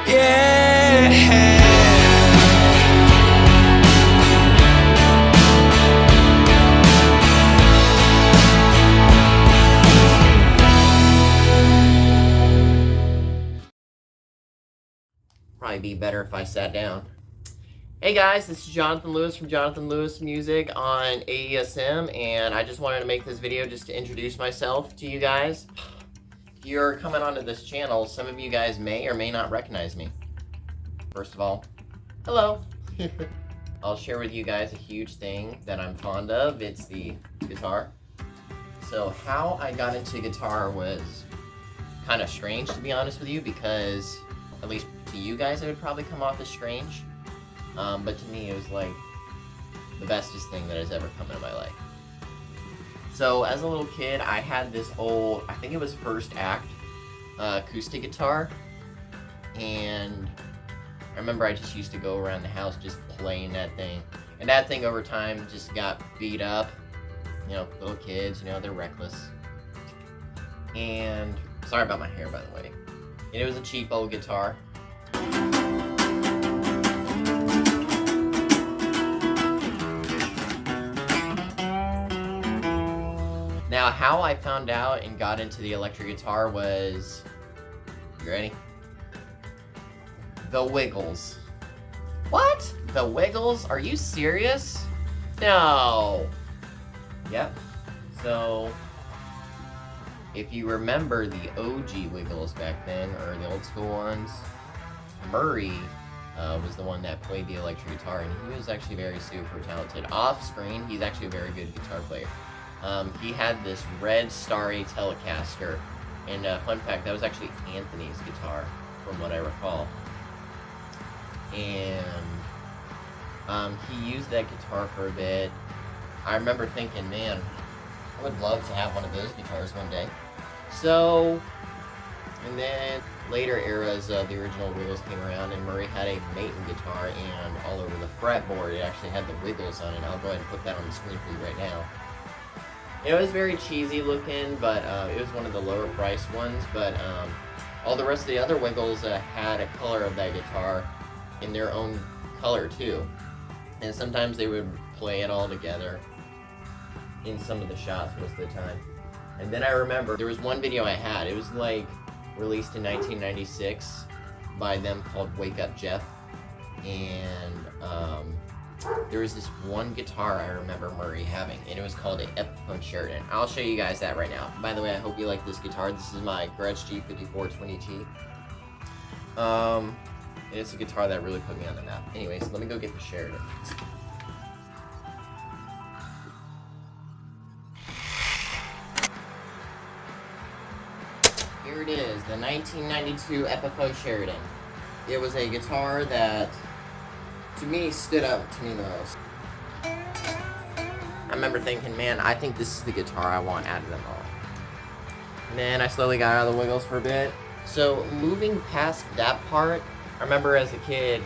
Yeah. Probably be better if I sat down. Hey guys, this is Jonathan Lewis from Jonathan Lewis Music on A.C.W M, and I just wanted to make this video just to introduce myself to you guys. If you're coming onto this channel, some of you guys may or may not recognize me. First of all, hello. I'll share with you guys a huge thing that I'm fond of. It's the guitar. So how I got into guitar was kind of strange, to be honest with you, because at least to you guys it would probably come off as strange. But to me, it was like the bestest thing that has ever come into my life. So as a little kid, I had this old, I think it was First Act, acoustic guitar. And I remember I just used to go around the house just playing that thing. And that thing over time just got beat up. You know, little kids, you know, they're reckless. And, sorry about my hair, by the way. And it was a cheap old guitar. Now, how I found out and got into the electric guitar was, you ready? The Wiggles. What? The Wiggles? Are you serious? No. Yep. So, if you remember the OG Wiggles back then, or the old school ones, Murray was the one that played the electric guitar, and he was actually very super talented. Off screen, he's actually a very good guitar player. He had this red Starry Telecaster, and fun fact, that was actually Anthony's guitar, from what I recall. And he used that guitar for a bit. I remember thinking, man, I would love to have one of those guitars one day. So, and then later eras of the original Wiggles came around, and Murray had a Maton guitar, and all over the fretboard it actually had the Wiggles on it. I'll go ahead and put that on the screen for you right now. It was very cheesy looking, but it was one of the lower priced ones, but all the rest of the other Wiggles had a color of that guitar in their own color too. And sometimes they would play it all together in some of the shots most of the time. And then I remember there was one video I had, it was like released in 1996 by them called Wake Up Jeff. And there was this one guitar I remember Murray having, and it was called an A.C.W.M Sheridan. I'll show you guys that right now. By the way, I hope you like this guitar. This is my Gretsch G5420T. And it's a guitar that really put me on the map. Anyways, let me go get the Sheridan. Here it is, the 1992 A.C.W.M Sheridan. It was a guitar that, to me, stood up to me the most. I remember thinking, man, I think this is the guitar I want out of them all. And then I slowly got out of the Wiggles for a bit. So moving past that part, I remember as a kid,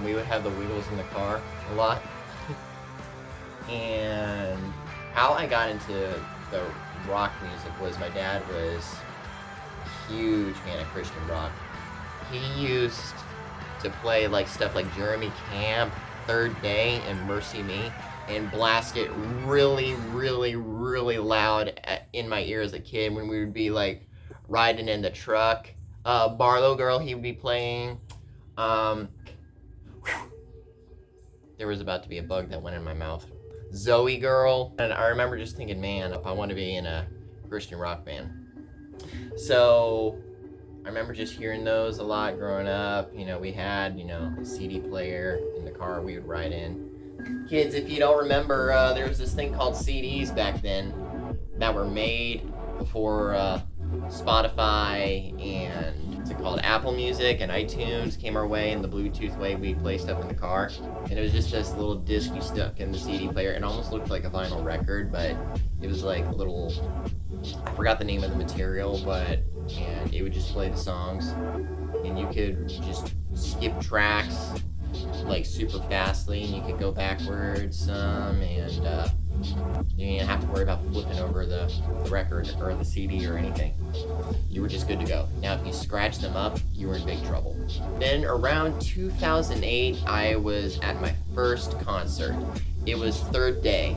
we would have the Wiggles in the car a lot. And how I got into the rock music was my dad was a huge fan of Christian rock. He used to play like stuff like Jeremy Camp, Third Day, and Mercy Me, and blast it really, really, really loud in my ear as a kid when we would be like riding in the truck. Barlow Girl he would be playing. There was about to be a bug that went in my mouth. Zoe Girl. And I remember just thinking, man, if I want to be in a Christian rock band. So I remember just hearing those a lot growing up. You know, we had, you know, a CD player in the car we would ride in. Kids, if you don't remember, there was this thing called CDs back then that were made before Spotify and what's it called, Apple Music and iTunes came our way, and the Bluetooth way we'd play stuff in the car. And it was just this little disc you stuck in the CD player. It almost looked like a vinyl record, but it was like a little, I forgot the name of the material, but and it would just play the songs, and you could just skip tracks like super fastly, and you could go backwards some, and You didn't have to worry about flipping over the record or the CD or anything. You were just good to go. Now, if you scratched them up, you were in big trouble. Then around 2008, I was at my first concert. It was Third Day,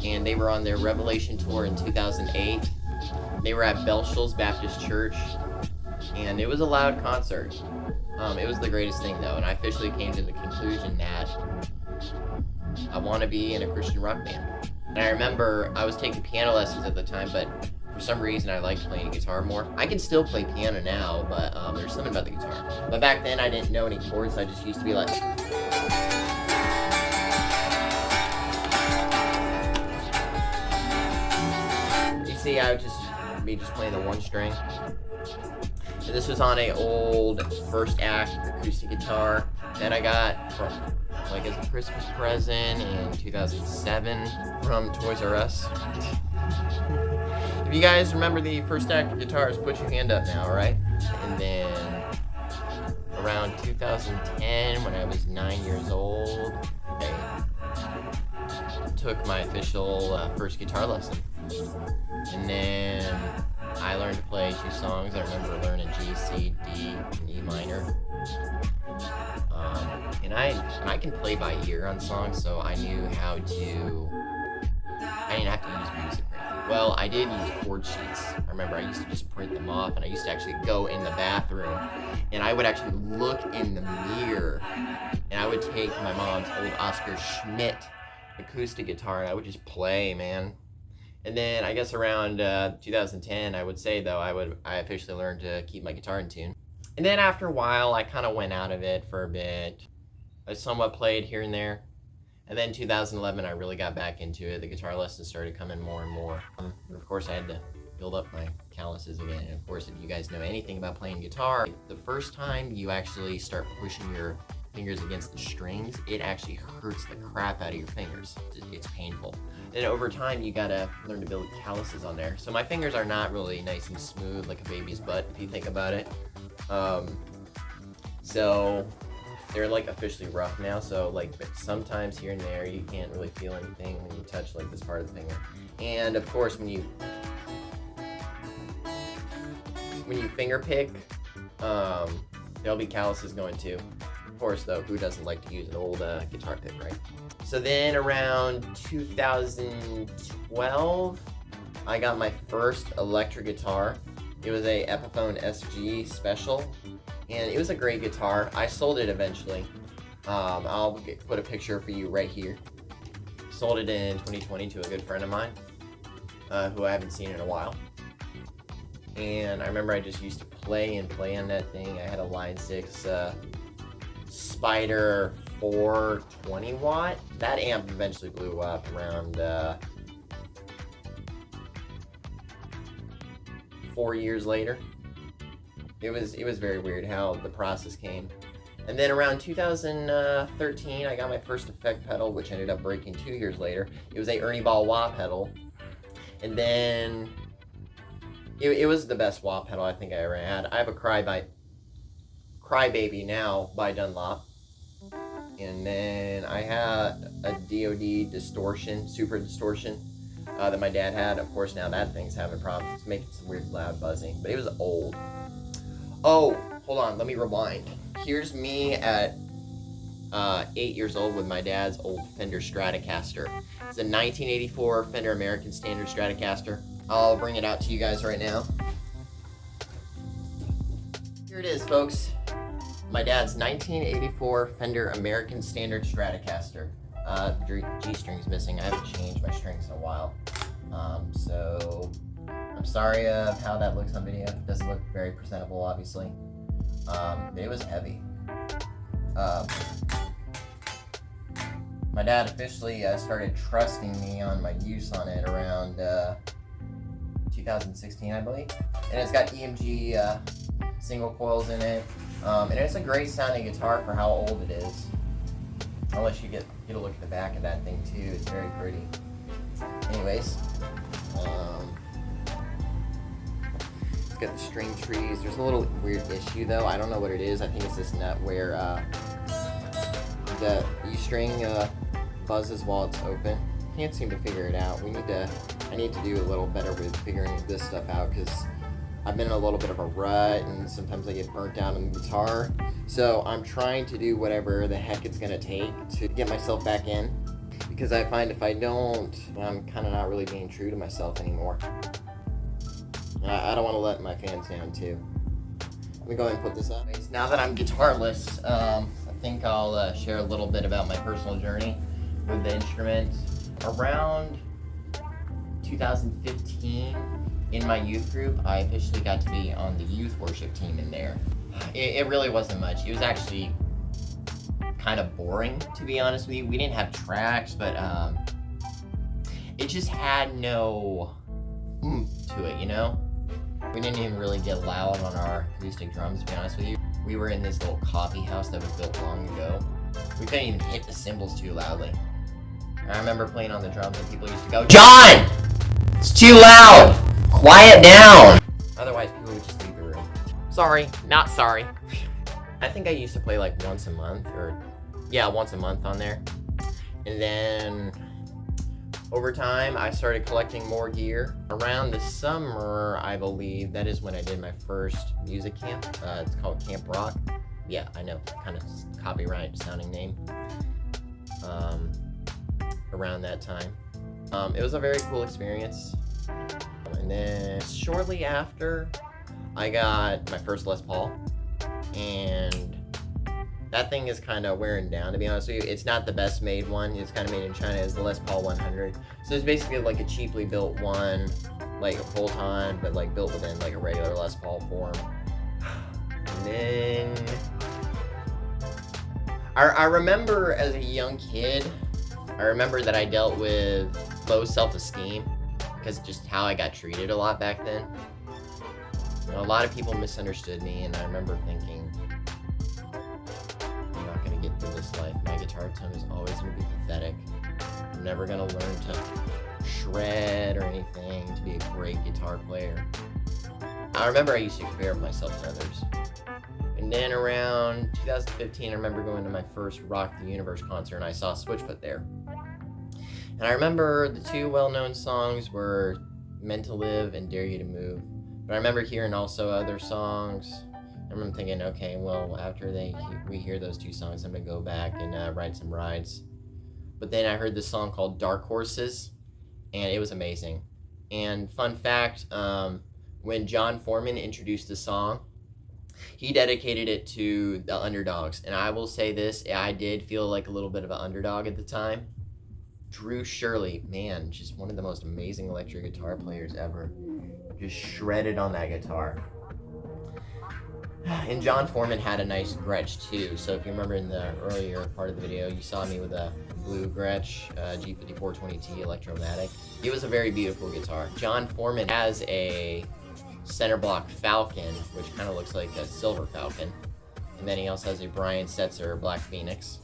and they were on their Revelation tour in 2008. They were at Belshall's Baptist Church, and it was a loud concert. It was the greatest thing, though, and I officially came to the conclusion that I want to be in a Christian rock band. And I remember I was taking piano lessons at the time, but for some reason I liked playing guitar more. I can still play piano now, but there's something about the guitar. But back then I didn't know any chords, so I just used to be like... You see, I would just be playing the one string. So this was on a old First Act acoustic guitar that I got from, like, as a Christmas present in 2007 from Toys R Us. If you guys remember the First Act guitars, put your hand up now, alright? And then around 2010, when I was 9 years old, I took my official first guitar lesson. And then I learned to play 2 songs. I remember learning G, C, D, and E minor. And I can play by ear on songs, so I knew how to... I didn't have to use music or anything. Well, I did use chord sheets. I remember I used to just print them off, and I used to actually go in the bathroom, and I would actually look in the mirror, and I would take my mom's old Oscar Schmidt acoustic guitar, and I would just play, man. And then I guess around 2010, I would say, though, I officially learned to keep my guitar in tune. And then after a while, I kind of went out of it for a bit. I somewhat played here and there. And then 2011, I really got back into it. The guitar lessons started coming more and more. And of course, I had to build up my calluses again. And of course, if you guys know anything about playing guitar, the first time you actually start pushing your fingers against the strings, it actually hurts the crap out of your fingers. It's painful. And over time, you gotta learn to build calluses on there. So my fingers are not really nice and smooth like a baby's butt, if you think about it. So they're like officially rough now. So like sometimes here and there, you can't really feel anything when you touch like this part of the finger. And of course, when you finger pick, there'll be calluses going too. Of course, though, who doesn't like to use an old guitar pick, right? So then around 2012, I got my first electric guitar. It was a Epiphone SG Special, and it was a great guitar. I sold it eventually. I'll put a picture for you right here. Sold it in 2020 to a good friend of mine, who I haven't seen in a while. And I remember I just used to play on that thing. I had a Line 6 Spider 420 watt. That amp eventually blew up around 4 years later. It was very weird how the process came. And then around 2013, I got my first effect pedal, which ended up breaking 2 years later. It was a Ernie Ball wah pedal. And then it was the best wah pedal I think I ever had. I have a Crybaby now by Dunlop. And then I had a DoD distortion, super distortion, that my dad had. Of course, now that thing's having problems. It's making some weird loud buzzing, but it was old. Oh, hold on, let me rewind. Here's me at 8 years old with my dad's old Fender Stratocaster. It's a 1984 Fender American Standard Stratocaster. I'll bring it out to you guys right now. Here it is, folks. My dad's 1984 Fender American Standard Stratocaster. G-string's missing. I haven't changed my strings in a while. So I'm sorry of how that looks on video. It doesn't look very presentable, obviously. It was heavy. My dad officially started trusting me on my use on it around 2016, I believe. And it's got EMG single coils in it. And it's a great sounding guitar for how old it is. Unless you get a look at the back of that thing too. It's very pretty. Anyways, it's got the string trees. There's a little weird issue though. I don't know what it is. I think it's this nut where the E string buzzes while it's open. can't seem to figure it out. I need to do a little better with figuring this stuff out, because I've been in a little bit of a rut, and sometimes I get burnt out on the guitar. So I'm trying to do whatever the heck it's gonna take to get myself back in, because I find if I don't, I'm kind of not really being true to myself anymore. And I don't want to let my fans down too. Let me go ahead and put this up. Now that I'm guitarless, I think I'll share a little bit about my personal journey with the instrument. Around 2015, in my youth group, I officially got to be on the youth worship team in there. It really wasn't much. It was actually kind of boring, to be honest with you. We didn't have tracks, but it just had no oomph to it, you know? We didn't even really get loud on our acoustic drums, to be honest with you. We were in this little coffee house that was built long ago. We couldn't even hit the cymbals too loudly. I remember playing on the drums and people used to go, "John! It's too loud! Quiet down!" Otherwise, people would just leave the room. Sorry, not sorry. I think I used to play like once a month, once a month on there. And then over time, I started collecting more gear. Around the summer, I believe, that is when I did my first music camp. It's called Camp Rock. Yeah, I know, kind of copyright sounding name. Around that time. It was a very cool experience. And then shortly after, I got my first Les Paul. And that thing is kind of wearing down, to be honest with you. It's not the best made one. It's kind of made in China. It's the Les Paul 100. So it's basically like a cheaply built one, like a bolt-on, but like built within like a regular Les Paul form. And then I remember as a young kid, I remember that I dealt with low self-esteem because just how I got treated a lot back then. You know, a lot of people misunderstood me, and I remember thinking, I'm not going to get through this life. My guitar tone is always going to be pathetic. I'm never going to learn to shred or anything to be a great guitar player. I remember I used to compare myself to others. And then around 2015, I remember going to my first Rock the Universe concert, and I saw Switchfoot there. And I remember the two well-known songs were Meant to Live and Dare You to Move. But I remember hearing also other songs. I remember thinking, okay, well, after we hear those two songs, I'm going to go back and ride some rides. But then I heard this song called Dark Horses, and it was amazing. And fun fact, when John Foreman introduced the song, he dedicated it to the underdogs. And I will say this, I did feel like a little bit of an underdog at the time. Drew Shirley, man, just one of the most amazing electric guitar players ever. Just shredded on that guitar. And John Foreman had a nice Gretsch too. So if you remember in the earlier part of the video, you saw me with a blue Gretsch G5420T Electromatic. It was a very beautiful guitar. John Foreman has a center block Falcon, which kind of looks like a silver Falcon. And then he also has a Brian Setzer Black Phoenix.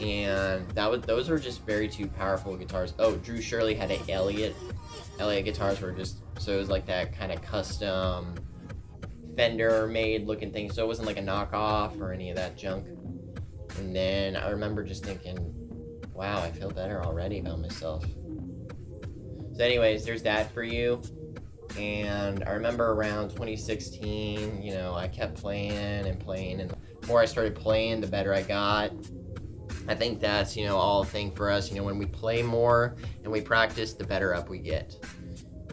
And those were just very two powerful guitars. Oh, Drew Shirley had a Elliott. Elliott guitars were just, so it was like that kind of custom Fender made looking thing. So it wasn't like a knockoff or any of that junk. And then I remember just thinking, wow, I feel better already about myself. So anyways, there's that for you. And I remember around 2016, you know, I kept playing and playing. And the more I started playing, the better I got. I think that's, you know, all a thing for us. You know, when we play more and we practice, the better up we get.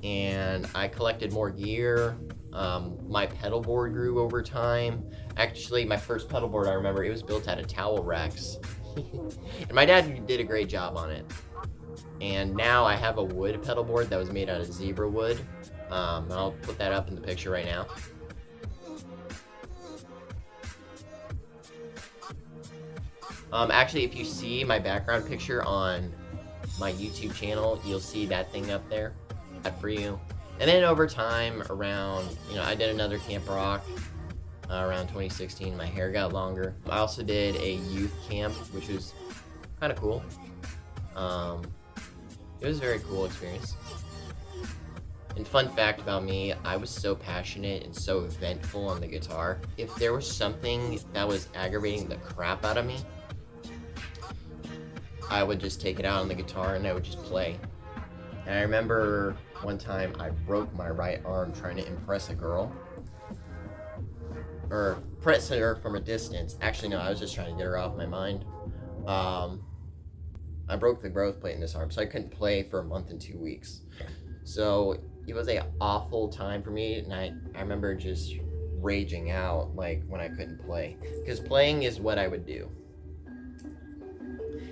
And I collected more gear. My pedal board grew over time. Actually, my first pedal board, I remember, it was built out of towel racks. And my dad did a great job on it. And now I have a wood pedal board that was made out of zebra wood. I'll put that up in the picture right now. Actually, if you see my background picture on my YouTube channel, you'll see that thing up there. That for you. And then over time, around, you know, I did another Camp Rock around 2016. My hair got longer. I also did a youth camp, which was kind of cool. It was a very cool experience. And fun fact about me, I was so passionate and so vengeful on the guitar. If there was something that was aggravating the crap out of me, I would just take it out on the guitar and I would just play. And I remember one time I broke my right arm trying to impress a girl. Or press her from a distance. Actually, no, I was just trying to get her off my mind. I broke the growth plate in this arm, so I couldn't play for a month and 2 weeks. So it was an awful time for me, and I remember just raging out like when I couldn't play. Because playing is what I would do.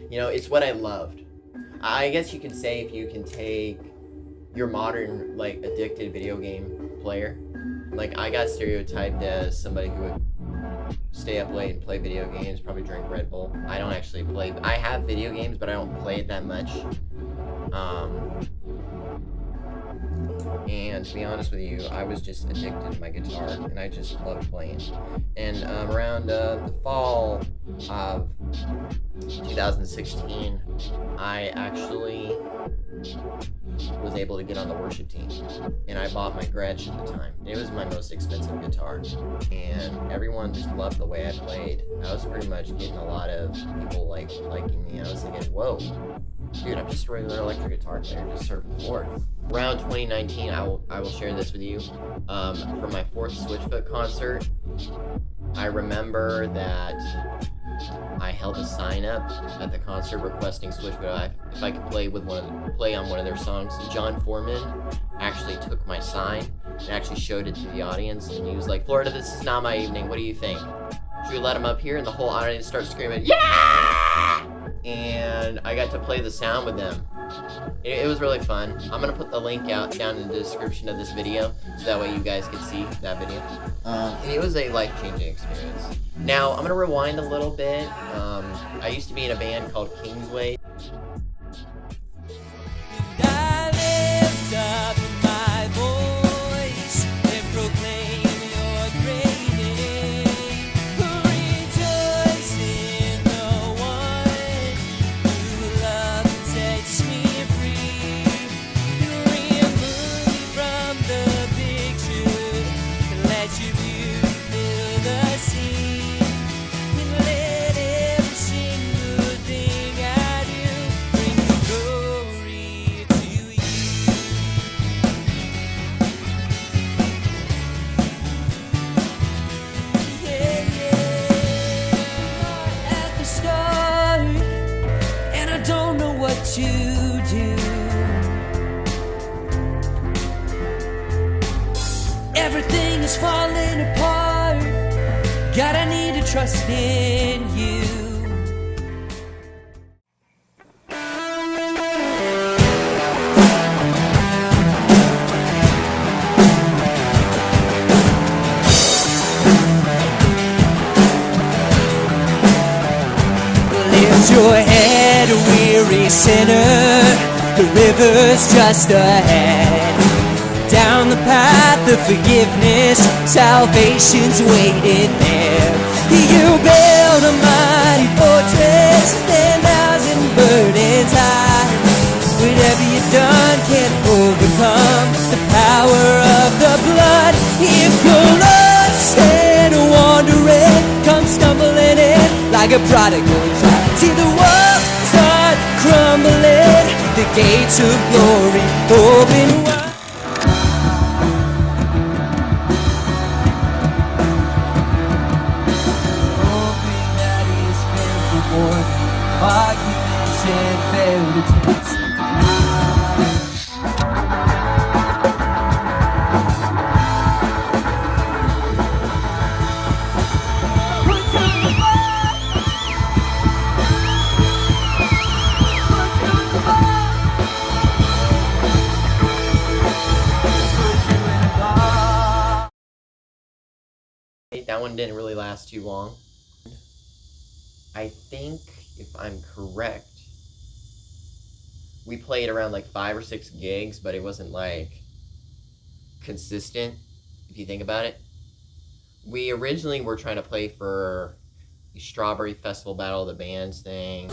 You know, it's what I loved. I guess you could say if you can take your modern, like, addicted video game player. Like, I got stereotyped as somebody who would stay up late and play video games, probably drink Red Bull. I don't actually play. I have video games, but I don't play it that much. And to be honest with you, I was just addicted to my guitar, and I just loved playing. And around the fall of 2016, I actually was able to get on the worship team, and I bought my Gretsch at the time. It was my most expensive guitar, and everyone just loved the way I played. I was pretty much getting a lot of people liking me. I was thinking, whoa, dude, I'm just a regular electric guitar player, just serving the Lord. Around 2019, I will share this with you. For my 4th Switchfoot concert, I remember that I held a sign up at the concert requesting Switchfoot if I could play on one of their songs. John Foreman actually took my sign and actually showed it to the audience, and he was like, "Florida, this is not my evening. What do you think? Should we let him up here?" And the whole audience started screaming, "Yeah!" And I got to play the sound with them. It was really fun. I'm gonna put the link down in the description of this video, so that way you guys can see that video. And it was a life-changing experience. Now, I'm gonna rewind a little bit. I used to be in a band called Kingsway. I lift up my voice and proclaim your great name. Rejoice in the one who loves and sets me free. Remove me from the picture and let your beauty fill the scene. And let every single thing I do bring the glory to you. Yeah, yeah. At the start, and I don't know what you do. Everything is falling apart. God, I need to trust in you. Lift your head, weary sinner. The river's just ahead. Down the path of forgiveness, salvation's waiting there. You build a mighty fortress, 10,000 burdens high. Whatever you've done can't overcome the power of the blood. If you're lost and wandering, come stumbling in like a prodigal child. See the walls start crumbling, the gates of glory open wide. Arguments and fairy tales. That one didn't really last too long. I think, if I'm correct, we played around like 5 or 6 gigs, but it wasn't like consistent, if you think about it. We originally were trying to play for the Strawberry Festival Battle of the Bands thing.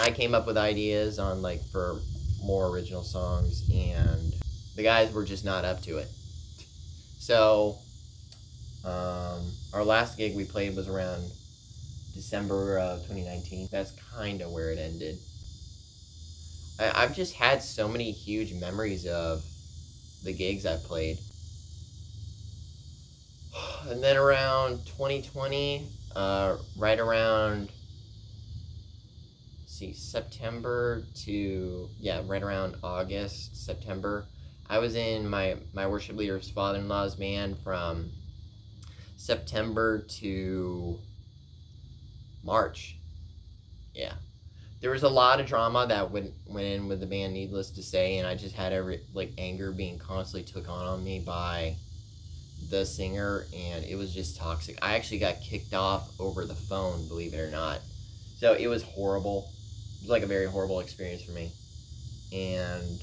I came up with ideas on like for more original songs, and the guys were just not up to it. So our last gig we played was around December of 2019. That's kind of where it ended. I've just had so many huge memories of the gigs I've played. And then around 2020, right around, September to, right around August, September, I was in my worship leader's father-in-law's band from September to March. Yeah. There was a lot of drama that went in with the band, needless to say, and I just had anger being constantly took on me by the singer, and it was just toxic. I actually got kicked off over the phone, believe it or not. So it was horrible. It was like a very horrible experience for me. And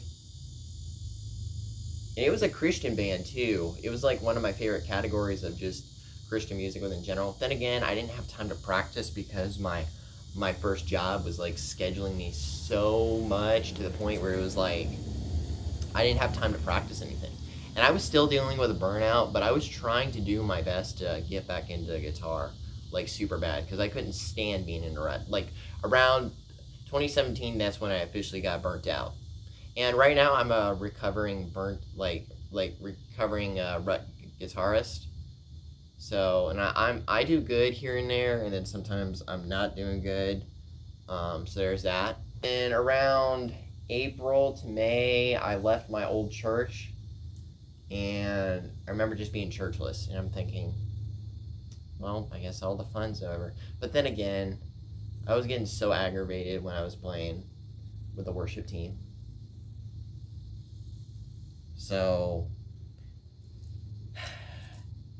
it was a Christian band too. It was like one of my favorite categories of just Christian music within general. Then again, I didn't have time to practice because my first job was like scheduling me so much to the point where it was like I didn't have time to practice anything. And I was still dealing with a burnout, but I was trying to do my best to get back into the guitar, like super bad, because I couldn't stand being in a rut. Like around 2017, that's when I officially got burnt out. And right now I'm a recovering rut guitarist. So, and I do good here and there, and then sometimes I'm not doing good. So there's that. And around April to May, I left my old church, and I remember just being churchless, and I'm thinking, well, I guess all the fun's over. But then again, I was getting so aggravated when I was playing with the worship team. So,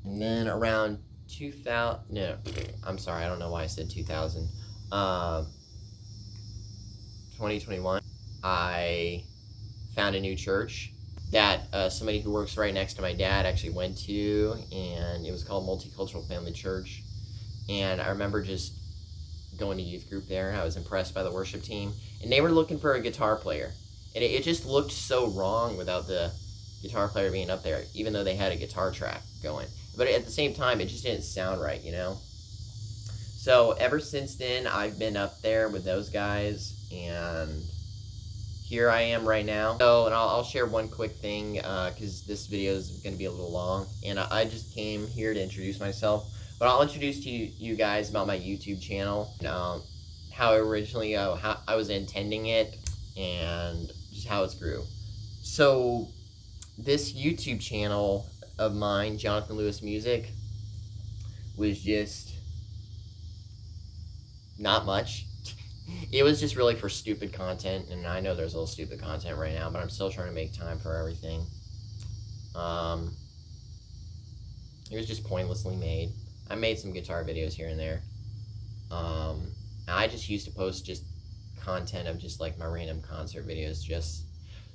and then around 2000, no, I'm sorry, I don't know why I said 2000. 2021, I found a new church that somebody who works right next to my dad actually went to, and it was called Multicultural Family Church. And I remember just going to youth group there. I was impressed by the worship team, and they were looking for a guitar player, and it just looked so wrong without the guitar player being up there, even though they had a guitar track going. But at the same time, it just didn't sound right, you know? So ever since then, I've been up there with those guys, and here I am right now. So, and I'll share one quick thing, because this video is going to be a little long, and I just came here to introduce myself. But I'll introduce to you guys about my YouTube channel, how originally how I was intending it, and just how it's grew. So this YouTube channel of mine, Jonathan Lewis Music, was just not much. It was just really for stupid content, and I know there's a little stupid content right now, but I'm still trying to make time for everything. It was just pointlessly made. I made some guitar videos here and there. I just used to post just content of just like my random concert videos, just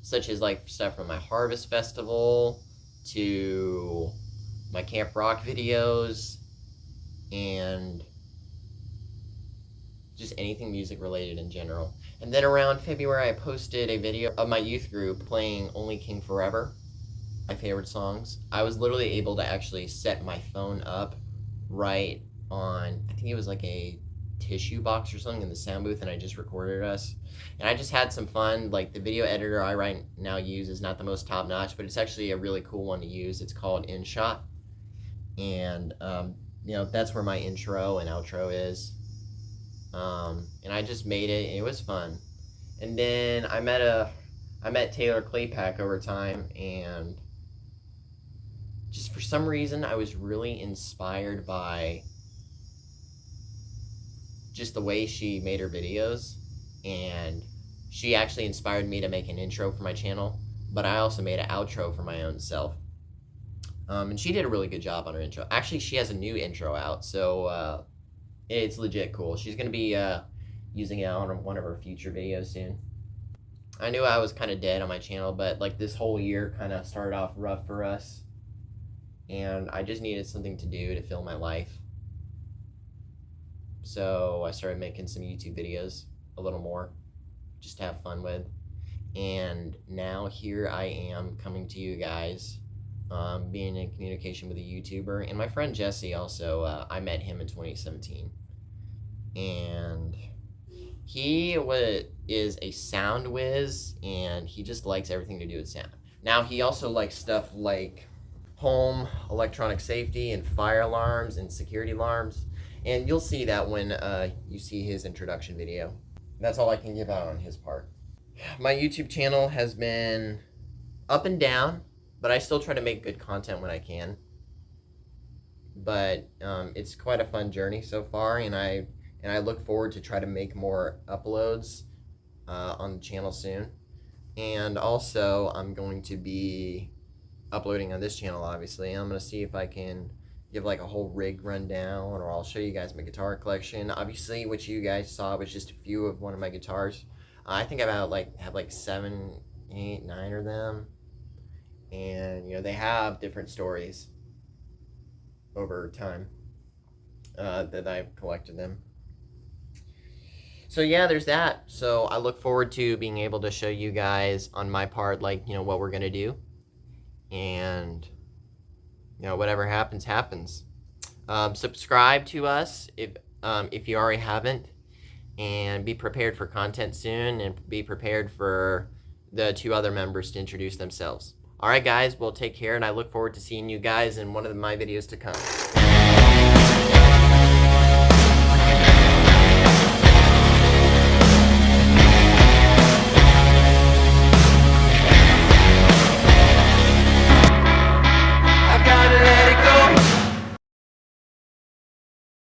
such as like stuff from my Harvest Festival to my Camp Rock videos, and just anything music related in general. And then around February, I posted a video of my youth group playing Only King Forever, my favorite songs. I was literally able to actually set my phone up right on, I think it was like a tissue box or something in the sound booth, and I just recorded us. And I just had some fun. Like, the video editor I right now use is not the most top notch, but it's actually a really cool one to use. It's called InShot. And, you know, that's where my intro and outro is. And I just made it, and it was fun. And then I met Taylor Claypack over time, and just for some reason I was really inspired by just the way she made her videos, and she actually inspired me to make an intro for my channel, but I also made an outro for my own self. And she did a really good job on her intro. Actually, she has a new intro out, so it's legit cool. She's going to be using it on one of her future videos soon. I knew I was kind of dead on my channel, but like this whole year kind of started off rough for us, and I just needed something to do to fill my life. So I started making some YouTube videos a little more, just to have fun with. And now here I am coming to you guys, being in communication with a YouTuber. And my friend Jesse also, I met him in 2017. And he is a sound whiz, and he just likes everything to do with sound. Now, he also likes stuff like home electronic safety and fire alarms and security alarms. And you'll see that when you see his introduction video. That's all I can give out on his part. My YouTube channel has been up and down, but I still try to make good content when I can. But it's quite a fun journey so far, and I look forward to try to make more uploads on the channel soon. And also, I'm going to be uploading on this channel, obviously. I'm going to see if I can give like a whole rig rundown, or I'll show you guys my guitar collection. Obviously, what you guys saw was just a few of one of my guitars. I think I have like 7, 8, 9 of them. And, you know, they have different stories over time that I've collected them. So yeah, there's that. So I look forward to being able to show you guys on my part, like, you know, what we're gonna do, and you know, whatever happens, happens. Subscribe to us if you already haven't, and be prepared for content soon, and be prepared for the 2 other members to introduce themselves. All right, guys. Well, take care, and I look forward to seeing you guys in one of my videos to come.